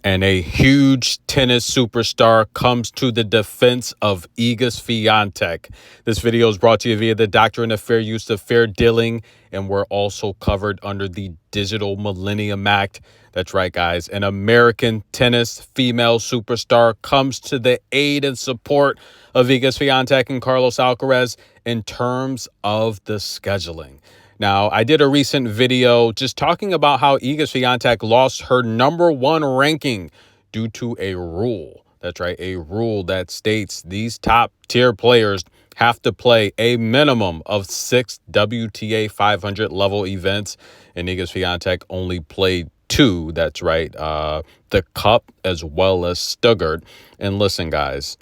And a huge tennis superstar comes to the defense of Iga Swiatek. This video is brought to you via the Doctrine of Fair Use of Fair Dealing, and we're also covered under the Digital Millennium Act. That's right, guys. An American tennis female superstar comes to the aid and support of Iga Swiatek and Carlos Alcaraz in terms of the scheduling. Now, I did a recent video just talking about how Iga Swiatek lost her #1 ranking due to a rule. That's right, a rule that states these top-tier players have to play a minimum of 6 WTA 500 level events, and Iga Swiatek only played 2. That's right, the Cup as well as Stuttgart. And listen, guys,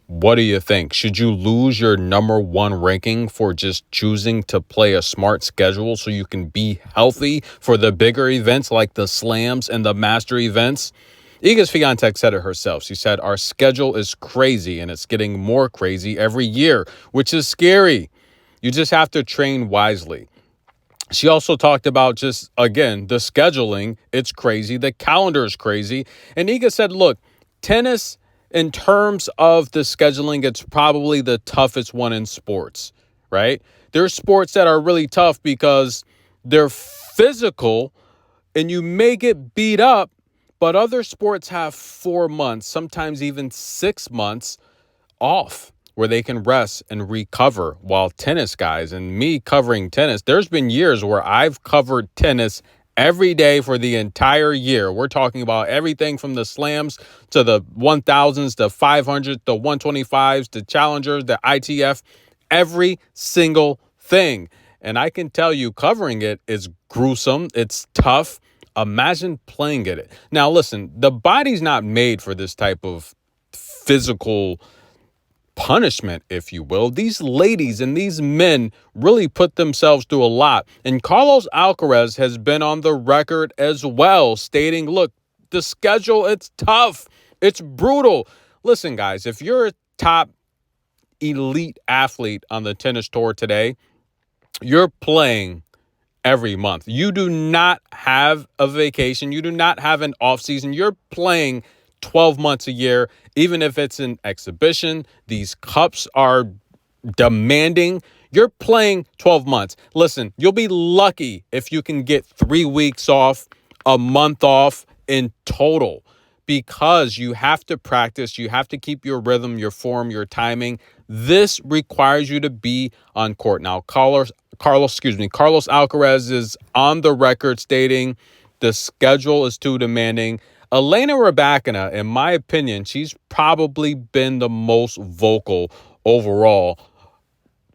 what do you think? Should you lose your #1 ranking for just choosing to play a smart schedule so you can be healthy for the bigger events like the slams and the master events? Iga Swiatek said it herself. She said, "Our schedule is crazy and it's getting more crazy every year, which is scary. You just have to train wisely." She also talked about just, again, the scheduling. It's crazy. The calendar is crazy. And Iga said, look, tennis, in terms of the scheduling, it's probably the toughest one in sports, right? There's sports that are really tough because they're physical and you may get beat up, but other sports have 4 months, sometimes even 6 months off where they can rest and recover. While tennis, guys, and me covering tennis, there's been years where I've covered tennis every day for the entire year. We're talking about everything from the slams to the 1000s, the 500s, the 125s, the challengers, the ITF, every single thing. And I can tell you covering it is gruesome. It's tough. Imagine playing it. Now, listen, the body's not made for this type of physical punishment, if you will. These ladies and these men really put themselves through a lot. And Carlos Alcaraz has been on the record as well, stating, look, the schedule, it's tough. It's brutal. Listen, guys, if you're a top elite athlete on the tennis tour today, you're playing every month. You do not have a vacation. You do not have an off season. You're playing 12 months a year, even if it's an exhibition. These cups are demanding. You're playing 12 months. Listen, you'll be lucky if you can get 3 weeks off, a month off in total, because you have to practice. You have to keep your rhythm, your form, your timing. This requires you to be on court. Now, Carlos Alcaraz is on the record stating the schedule is too demanding. Elena Rybakina, in my opinion, she's probably been the most vocal overall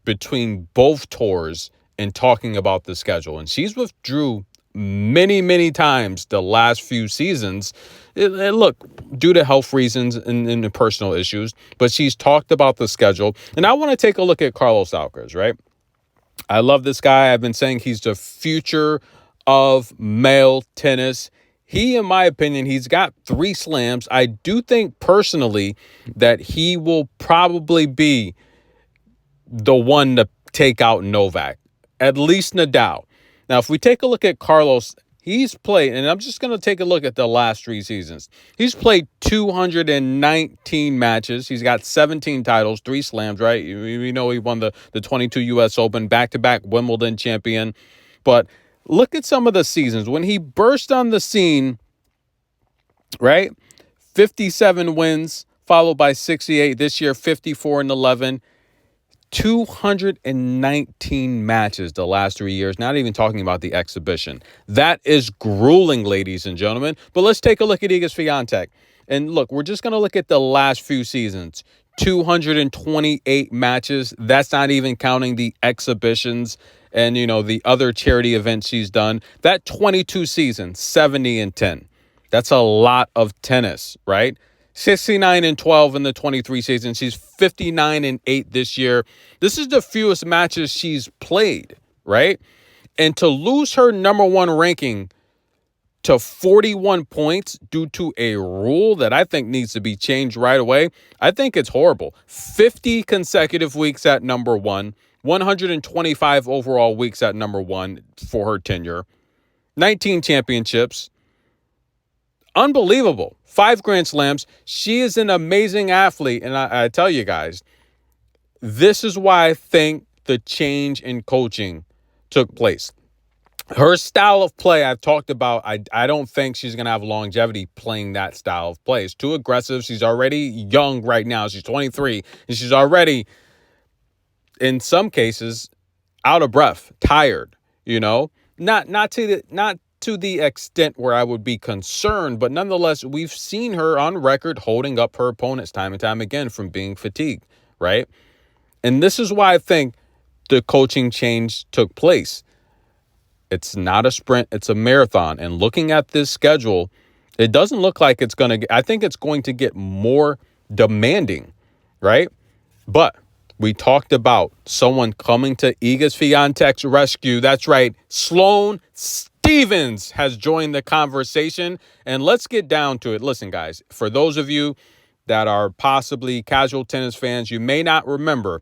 between both tours in talking about the schedule. And she's withdrew many, many times the last few seasons. Look, due to health reasons and personal issues, but she's talked about the schedule. And I want to take a look at Carlos Alcaraz, right? I love this guy. I've been saying he's the future of male tennis. He, in my opinion, he's got 3 slams. I do think personally that he will probably be the one to take out Novak, at least Nadal. Now, if we take a look at Carlos, he's played, and I'm just going to take a look at the last 3 seasons. He's played 219 matches. He's got 17 titles, 3 slams, right? We know he won the 22 U.S. Open, back-to-back Wimbledon champion. But look at some of the seasons. When he burst on the scene, right? 57 wins, followed by 68. This year, 54-11. 219 matches the last 3 years, not even talking about the exhibition. That is grueling, ladies and gentlemen. But let's take a look at Iga Swiatek. And look, we're just going to look at the last few seasons. 228 matches. That's not even counting the exhibitions and, the other charity events she's done. That 22 season, 70-10. That's a lot of tennis, right? 69-12 in the 23 season. She's 59-8 this year. This is the fewest matches she's played, right? And to lose her #1 ranking to 41 points due to a rule that I think needs to be changed right away, I think it's horrible. 50 consecutive weeks at #1, 125 overall weeks at #1 for her tenure, 19 championships. Unbelievable. 5 Grand Slams. She is an amazing athlete. And I tell you guys, this is why I think the change in coaching took place. Her style of play, I've talked about, I don't think she's going to have longevity playing that style of play. It's too aggressive. She's already young right now. She's 23, and she's already, in some cases, out of breath, tired, Not to the extent where I would be concerned, but nonetheless, we've seen her on record holding up her opponents time and time again from being fatigued, right? And this is why I think the coaching change took place. It's not a sprint, it's a marathon. And looking at this schedule, it doesn't look like it's going to, I think it's going to get more demanding, right? But we talked about someone coming to Iga Swiatek's rescue. That's right. Sloane Stephens has joined the conversation. And let's get down to it. Listen, guys, for those of you that are possibly casual tennis fans, you may not remember,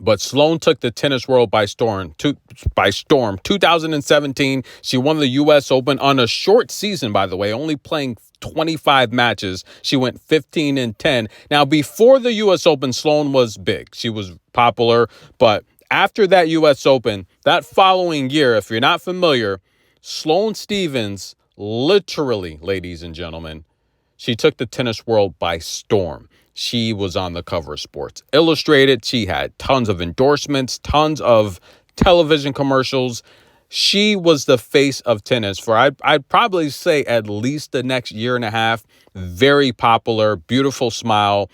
but Sloane took the tennis world by storm. 2017, she won the U.S. Open on a short season, by the way, only playing 25 matches. She went 15-10. Now, before the U.S. Open, Sloane was big. She was popular. But after that U.S. Open, that following year, if you're not familiar, Sloane Stephens literally, ladies and gentlemen, she took the tennis world by storm. She was on the cover of Sports Illustrated. She had tons of endorsements, tons of television commercials. She was the face of tennis for, I'd probably say, at least the next year and a half. Very popular, beautiful smile.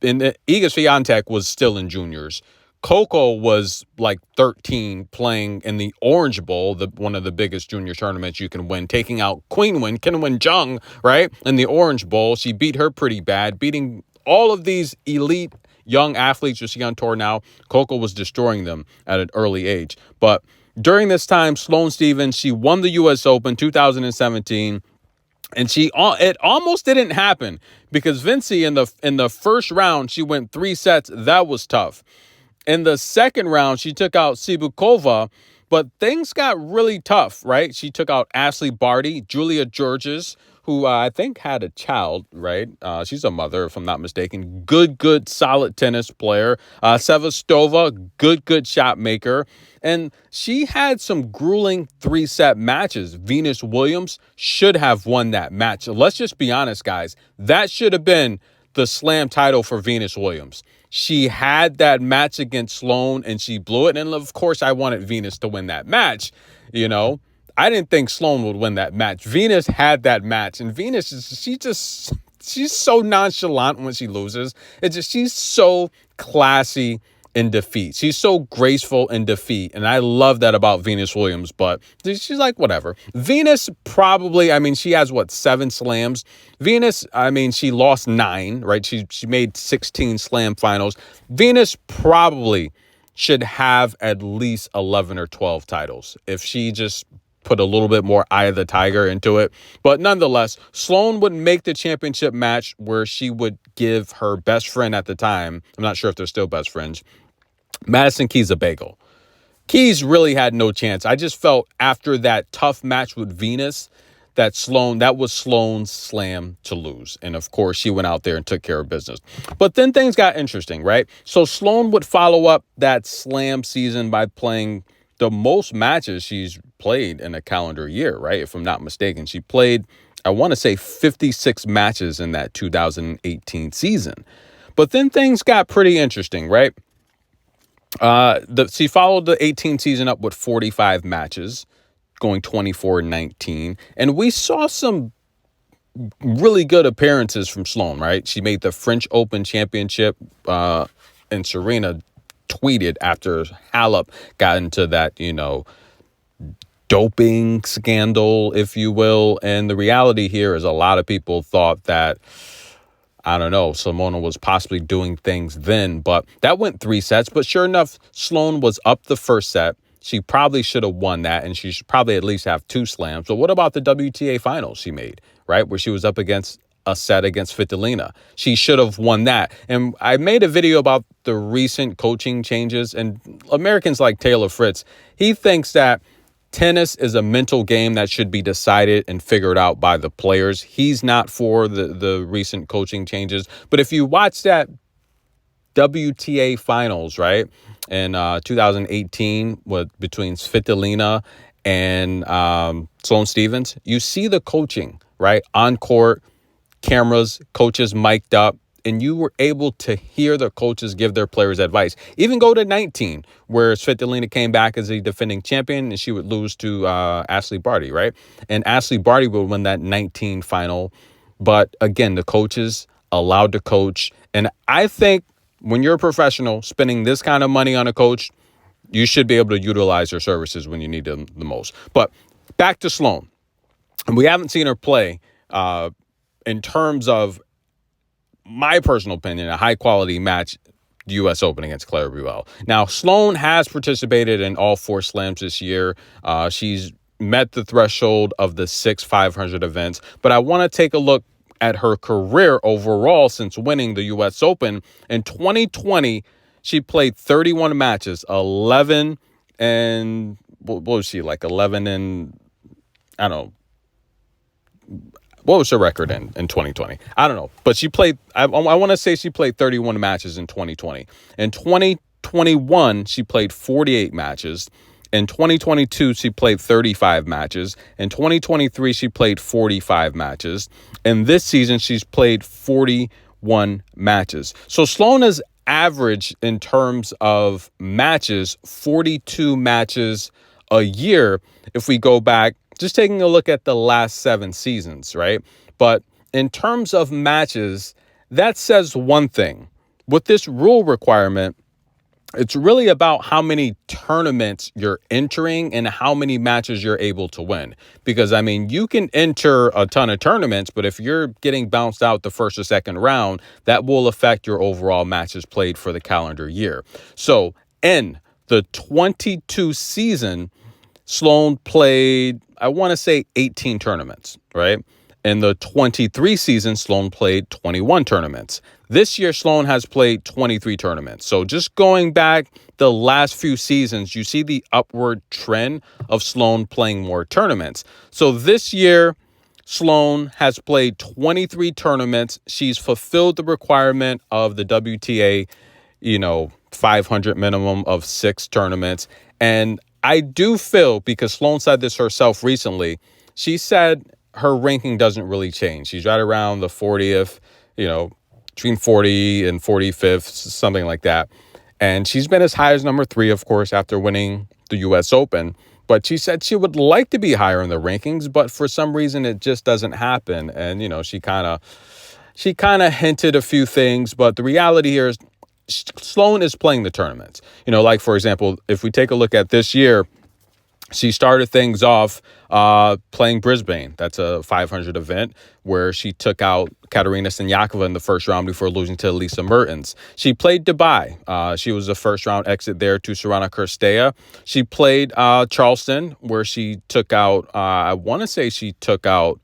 And Iga Swiatek was still in juniors. Coco was like 13 playing in the Orange Bowl, one of the biggest junior tournaments you can win, taking out Kinwen Jung, right? In the Orange Bowl, she beat her pretty bad, beating all of these elite young athletes you see on tour now. Coco was destroying them at an early age. But during this time, Sloane Stephens, she won the U.S. Open 2017. And it almost didn't happen because Vinci in the first round, she went 3 sets. That was tough. In the second round, she took out Sibukova, but things got really tough, right? She took out Ashley Barty, Julia Georges, who I think had a child, right? She's a mother, if I'm not mistaken. Good, solid tennis player. Sevastova, good shot maker. And she had some grueling 3-set matches. Venus Williams should have won that match. Let's just be honest, guys. That should have been the slam title for Venus Williams. She had that match against Sloane and she blew it. And of course, I wanted Venus to win that match. I didn't think Sloane would win that match. Venus had that match, and Venus she's so nonchalant when she loses. She's so classy in defeat. She's so graceful in defeat, and I love that about Venus Williams, but she's like, whatever. Venus probably, she has, 7 slams? Venus, she lost 9, right? She made 16 slam finals. Venus probably should have at least 11 or 12 titles if she just put a little bit more eye of the tiger into it. But nonetheless, Sloane would make the championship match where she would give her best friend at the time, I'm not sure if they're still best friends, Madison Keys a bagel. Keys really had no chance. I just felt after that tough match with Venus that was Sloane's slam to lose. And of course, she went out there and took care of business. But then things got interesting, right? So Sloane would follow up that slam season by playing the most matches she's played in a calendar year, right? If I'm not mistaken, she played, I want to say 56 matches in that 2018 season. But then things got pretty interesting, right? She followed the 18 season up with 45 matches, going 24-19. And we saw some really good appearances from Sloane, right? She made the French Open Championship, and Serena tweeted after Halep got into that, doping scandal, if you will. And the reality here is a lot of people thought that, I don't know, Simona was possibly doing things then, but that went 3 sets. But sure enough, Sloane was up the first set. She probably should have won that, and she should probably at least have 2 slams. But what about the WTA finals she made, right? Where she was up against a set against Svitolina. She should have won that. And I made a video about the recent coaching changes, and Americans like Taylor Fritz, he thinks that Tennis is a mental game that should be decided and figured out by the players. He's not for the recent coaching changes. But if you watch that WTA finals, right, in 2018 between Svitolina and Sloane Stephens, you see the coaching, right, on court, cameras, coaches mic'd up, and you were able to hear the coaches give their players advice. Even go to 19, where Svitolina came back as a defending champion, and she would lose to Ashley Barty, right? And Ashley Barty would win that 19 final. But again, the coaches allowed to coach. And I think when you're a professional spending this kind of money on a coach, you should be able to utilize their services when you need them the most. But back to Sloane. We haven't seen her play in terms of my personal opinion, a high-quality match, the U.S. Open against Clara Buell. Now, Sloane has participated in all 4 slams this year. She's met the threshold of the 6 500 events. But I want to take a look at her career overall since winning the U.S. Open. In 2020, she played 31 matches, 11 and, what was she, like 11 and, I don't know. What was her record in 2020? I don't know. But she played, I want to say she played 31 matches in 2020. In 2021, she played 48 matches. In 2022, she played 35 matches. In 2023, she played 45 matches. And this season, she's played 41 matches. So Sloane has averaged, in terms of matches, 42 matches a year if we go back, just taking a look at the last 7 seasons, right? But in terms of matches, that says one thing. With this rule requirement, it's really about how many tournaments you're entering and how many matches you're able to win. Because, I mean, you can enter a ton of tournaments, but if you're getting bounced out the first or second round, that will affect your overall matches played for the calendar year. So in the 22 season, Sloane played, I want to say 18 tournaments, right? In the 23 season, Sloane played 21 tournaments. This year, Sloane has played 23 tournaments. So just going back the last few seasons, you see the upward trend of Sloane playing more tournaments. So this year, Sloane has played 23 tournaments. She's fulfilled the requirement of the WTA, 500 minimum of 6 tournaments. And I do feel, because Sloane said this herself recently, she said her ranking doesn't really change. She's right around the 40th, between 40 and 45th, something like that. And she's been as high as number 3, of course, after winning the U.S. Open. But she said she would like to be higher in the rankings, but for some reason it just doesn't happen. And, she kind of hinted a few things, but the reality here is Sloane is playing the tournaments. Like, for example, if we take a look at this year, she started things off playing Brisbane. That's a 500 event where she took out Katerina Siniakova in the first round before losing to Lisa Mertens. She played Dubai. She was a first-round exit there to Sorana Cirstea. She played Charleston, where she took out, I want to say she took out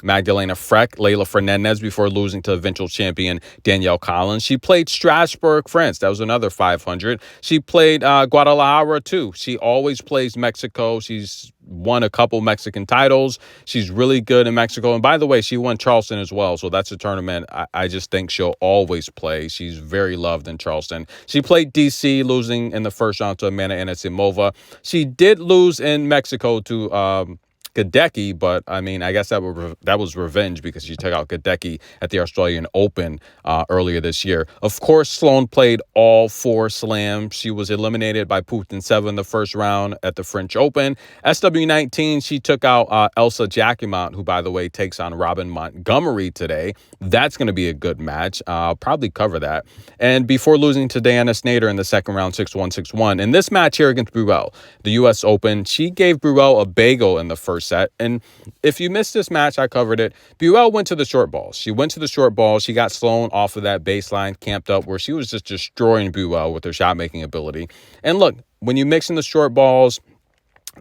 Magdalena Freck, Leila Fernandez, before losing to eventual champion Danielle Collins. She played Strasbourg, France. That was another 500. She played Guadalajara, too. She always plays Mexico. She's won a couple Mexican titles. She's really good in Mexico. And by the way, she won Charleston as well. So that's a tournament I just think she'll always play. She's very loved in Charleston. She played DC, losing in the first round to Amanda Anisimova. She did lose in Mexico to Gadecki, but I mean, I guess that was revenge because she took out Gadecki at the Australian Open earlier this year. Of course, Sloane played all 4 slams. She was eliminated by Putintseva in the first round at the French Open. SW19, she took out Elsa Jacquemont, who, by the way, takes on Robin Montgomery today. That's going to be a good match. I'll probably cover that. And before losing to Diana Snyder in the second round, 6-1, 6-1. In this match here against Buell, the U.S. Open, she gave Buell a bagel in the first set. And if you missed this match, I covered it. Buell went to the short balls. She went to the short balls. She got Sloane off of that baseline, camped up, where she was just destroying Buell with her shot-making ability. And look, when you mix in the short balls,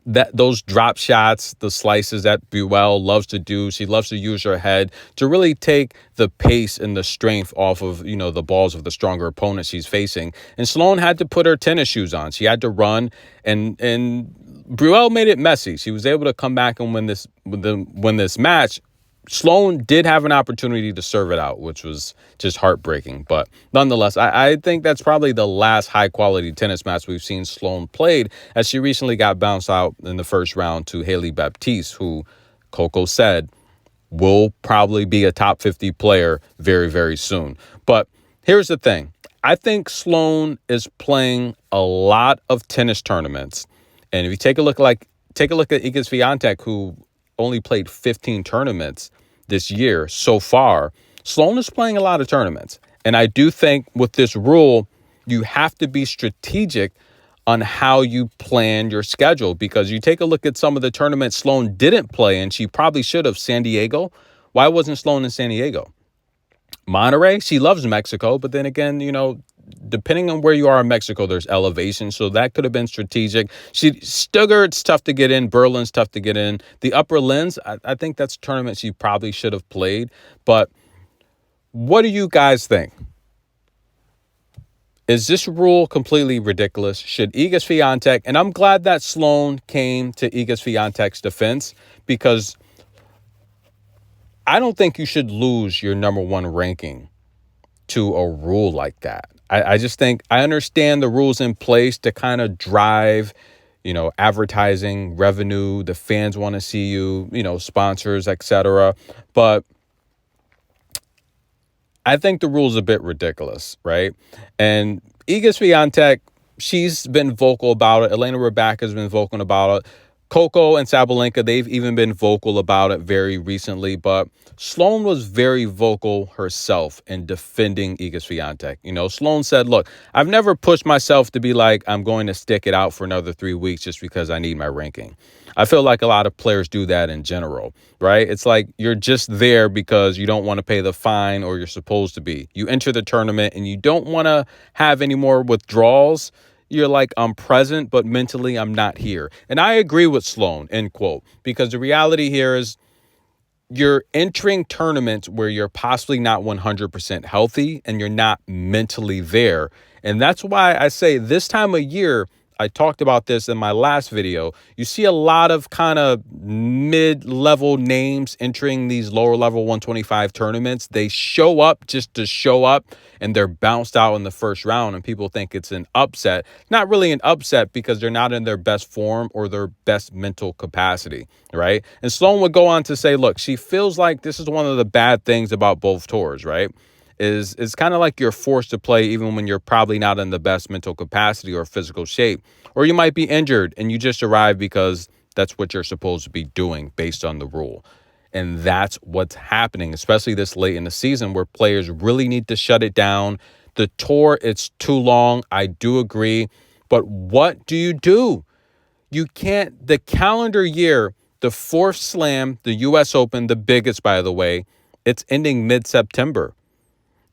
that those drop shots, the slices that Buell loves to do. She loves to use her head to really take the pace and the strength off of, the balls of the stronger opponent she's facing. And Sloane had to put her tennis shoes on. She had to run, and Buell made it messy. She was able to come back and win this match. Sloane did have an opportunity to serve it out, which was just heartbreaking. But nonetheless, I think that's probably the last high-quality tennis match we've seen Sloane played, as she recently got bounced out in the first round to Haley Baptiste, who Coco said will probably be a top 50 player very, very soon. But here's the thing. I think Sloane is playing a lot of tennis tournaments. And if you take a look at Iga Swiatek, who only played 15 tournaments this year so far, Sloane is playing a lot of tournaments. And I do think with this rule, you have to be strategic on how you plan your schedule, because you take a look at some of the tournaments Sloane didn't play, and she probably should have. San Diego. Why wasn't Sloane in San Diego? Monterey, she loves Mexico, but then again, depending on where you are in Mexico, there's elevation. So that could have been strategic. Stuttgart's tough to get in. Berlin's tough to get in. The Upper Linz, I think that's a tournament she probably should have played. But what do you guys think? Is this rule completely ridiculous? Should Iga Swiatek, and I'm glad that Sloane came to Iga Swiatek's defense, because I don't think you should lose your number one ranking to a rule like that. I just think I understand the rules in place to kind of drive, advertising revenue. The fans want to see you, sponsors, etc. But I think the rule's a bit ridiculous, right? And Iga Swiatek, she's been vocal about it. Elena Rybak has been vocal about it. Coco and Sabalenka, they've even been vocal about it very recently. But Sloane was very vocal herself in defending Iga Swiatek. Sloane said, look, I've never pushed myself to be like, I'm going to stick it out for another 3 weeks just because I need my ranking. I feel like a lot of players do that in general, right? It's like you're just there because you don't want to pay the fine, or you're supposed to be. You enter the tournament and you don't want to have any more withdrawals. You're like, I'm present, but mentally I'm not here. And I agree with Sloane, end quote, because the reality here is you're entering tournaments where you're possibly not 100% healthy and you're not mentally there. And that's why I say this time of year, I talked about this in my last video, you see a lot of kind of mid-level names entering these lower-level 125 tournaments. They show up just to show up, and they're bounced out in the first round, and people think it's an upset. Not really an upset, because they're not in their best form or their best mental capacity, right? And Sloane would go on to say, look, she feels like this is one of the bad things about both tours, right? Is kind of like you're forced to play even when you're probably not in the best mental capacity or physical shape, or you might be injured and you just arrive because that's what you're supposed to be doing based on the rule. And that's what's happening, especially this late in the season, where players really need to shut it down. The tour, it's too long. I do agree. But what do? You can't, the calendar year, the fourth slam, the U.S. Open, the biggest, by the way, it's ending mid-September.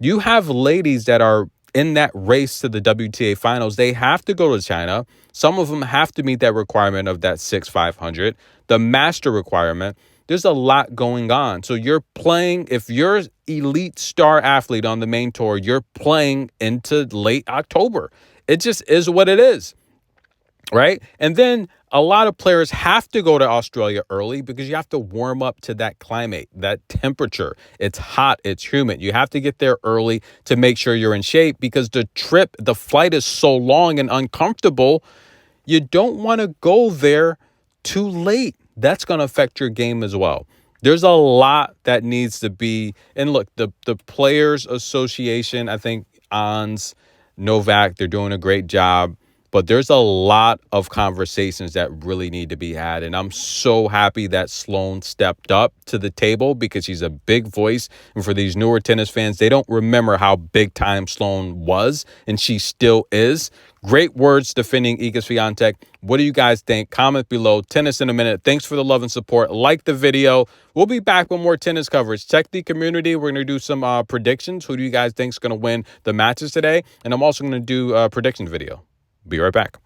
You have ladies that are in that race to the WTA finals. They have to go to China. Some of them have to meet that requirement of that 6-500, the master requirement. There's a lot going on. So you're playing, if you're elite star athlete on the main tour, you're playing into late October. It just is what it is, right? And then a lot of players have to go to Australia early because you have to warm up to that climate, that temperature. It's hot, it's humid. You have to get there early to make sure you're in shape, because the flight is so long and uncomfortable. You don't want to go there too late. That's going to affect your game as well. There's a lot that needs to be, and look, the Players Association, I think ANS, Novak, they're doing a great job. But there's a lot of conversations that really need to be had. And I'm so happy that Sloane stepped up to the table, because she's a big voice. And for these newer tennis fans, they don't remember how big time Sloane was, and she still is. Great words defending Iga Swiatek. What do you guys think? Comment below. Tennis in a minute. Thanks for the love and support. Like the video. We'll be back with more tennis coverage. Check the community. We're going to do some predictions. Who do you guys think is going to win the matches today? And I'm also going to do a prediction video. Be right back.